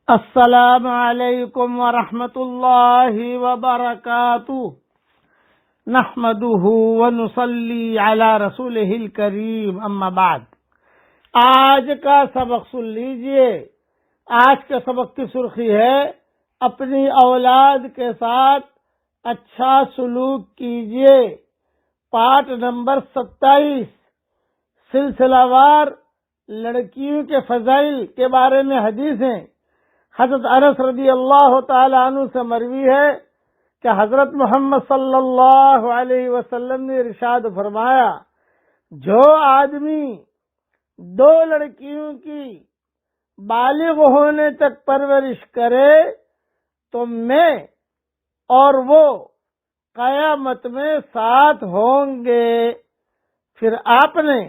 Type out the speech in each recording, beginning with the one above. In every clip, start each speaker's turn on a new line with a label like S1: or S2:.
S1: السلام علیکم ورحمۃ اللہ وبرکاتہ، نحمده ونصلی علی رسولہ الکریم، اما بعد۔ آج کا سبق سن لیجئے۔ آج کے سبق کی سرخی ہے اپنی اولاد کے ساتھ اچھا سلوک کیجئے۔ پارٹ نمبر 27، سلسلہ وار لڑکیوں کے فضائل کے بارے میں حدیثیں۔ حضرت انس رضی اللہ تعالی عنہ سے مروی ہے کہ حضرت محمد صلی اللہ علیہ وسلم نے ارشاد فرمایا، جو آدمی 2 لڑکیوں کی بالغ ہونے تک پرورش کرے تو میں اور وہ قیامت میں ساتھ ہوں گے۔ پھر آپ نے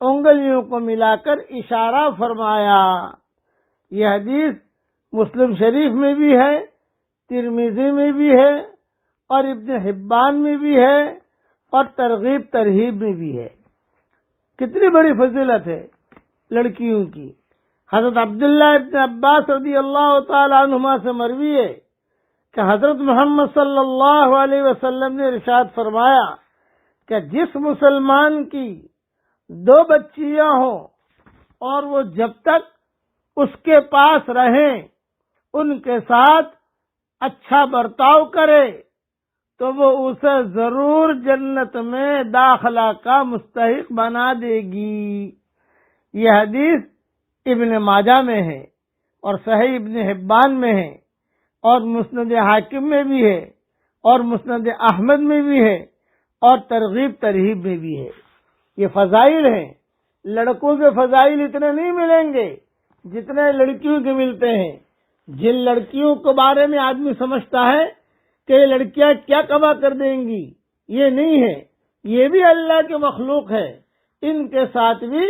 S1: انگلیوں کو ملا کر اشارہ فرمایا۔ یہ حدیث مسلم شریف میں بھی ہے، ترمذی میں بھی ہے، اور ابن حبان میں بھی ہے، اور ترغیب ترہیب میں بھی ہے۔ کتنی بڑی فضیلت ہے لڑکیوں کی۔ حضرت عبداللہ ابن عباس رضی اللہ تعالی عنہما سے مروی ہے کہ حضرت محمد صلی اللہ علیہ وسلم نے ارشاد فرمایا کہ جس مسلمان کی 2 بچیاں ہوں اور وہ جب تک اس کے پاس رہیں ان کے ساتھ اچھا برتاؤ کرے تو وہ اسے ضرور جنت میں داخلہ کا مستحق بنا دے گی۔ یہ حدیث ابن ماجہ میں ہے، اور صحیح ابن حبان میں ہے، اور مسند حاکم میں بھی ہے، اور مسند احمد میں بھی ہے، اور ترغیب ترہیب میں بھی ہے۔ یہ فضائل ہیں۔ لڑکوں کے فضائل اتنے نہیں ملیں گے جتنے لڑکیوں کے ملتے ہیں۔ جن لڑکیوں کے بارے میں آدمی سمجھتا ہے کہ یہ لڑکیاں کیا کما کر دیں گی، یہ نہیں ہے، یہ بھی اللہ کے مخلوق ہے۔ ان کے ساتھ بھی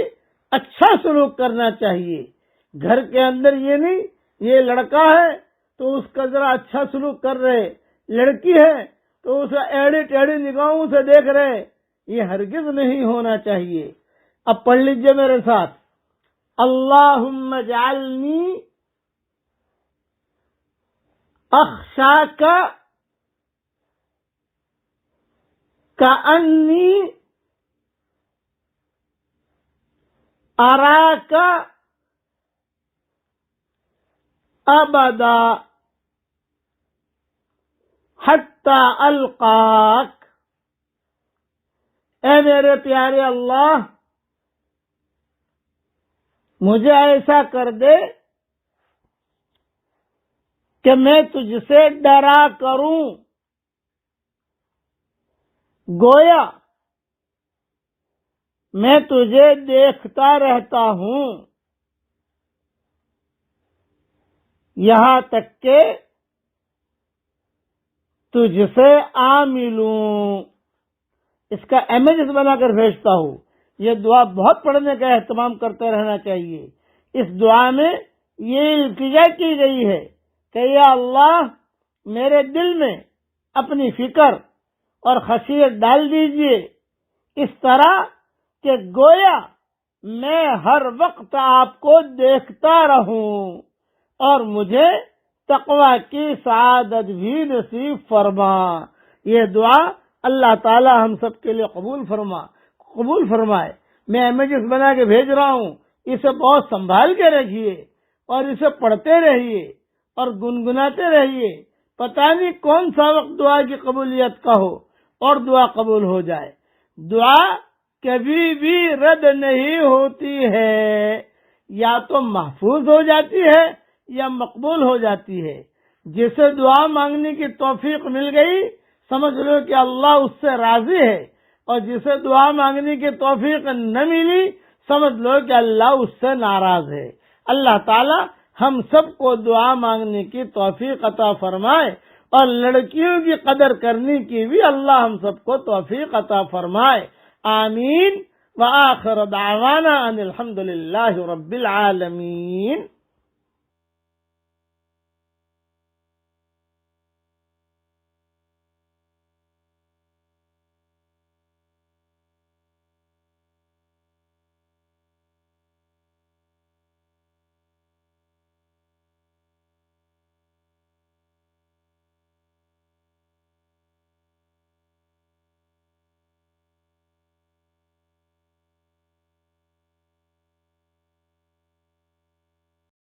S1: اچھا سلوک کرنا چاہیے۔ گھر کے اندر یہ نہیں یہ لڑکا ہے تو اس کا ذرا اچھا سلوک کر رہے، لڑکی ہے تو اسے ایڑی ٹیڑھی نگاہوں سے دیکھ رہے، یہ ہرگز نہیں ہونا چاہیے۔ اب پڑھ لیجئے میرے ساتھ، اللہم اجعلنی اخشاک کأنی اراک ابدا حتی القاک۔ اے میرے پیارے اللہ، مجھے ایسا کر دے کہ میں تجھ سے ڈرا کروں، گویا میں تجھے دیکھتا رہتا ہوں، یہاں تک کہ تجھ سے آ ملوں۔ اس کا امیجز بنا کر بھیجتا ہوں۔ یہ دعا بہت پڑھنے کا اہتمام کرتے رہنا چاہیے۔ اس دعا میں یہ التجا کی گئی ہے کہ یا اللہ میرے دل میں اپنی فکر اور خشیت ڈال دیجئے، اس طرح کہ گویا میں ہر وقت آپ کو دیکھتا رہوں، اور مجھے تقوی کی سعادت بھی نصیب فرما۔ یہ دعا اللہ تعالی ہم سب کے لیے قبول فرمائے۔ میں امیجز بنا کے بھیج رہا ہوں، اسے بہت سنبھال کے رکھیے اور اسے پڑھتے رہیے اور گنگناتے رہیے۔ پتہ نہیں کون سا وقت دعا کی قبولیت کا ہو اور دعا قبول ہو جائے۔ دعا کبھی بھی رد نہیں ہوتی ہے، یا تو محفوظ ہو جاتی ہے یا مقبول ہو جاتی ہے۔ جسے دعا مانگنے کی توفیق مل گئی سمجھ لو کہ اللہ اس سے راضی ہے، اور جسے دعا مانگنے کی توفیق نہ ملی سمجھ لو کہ اللہ اس سے ناراض ہے۔ اللہ تعالی ہم سب کو دعا مانگنے کی توفیق عطا فرمائے، اور لڑکیوں کی قدر کرنے کی بھی اللہ ہم سب کو توفیق عطا فرمائے۔ آمین۔ وآخر دعوانا ان الحمد للہ رب العالمین۔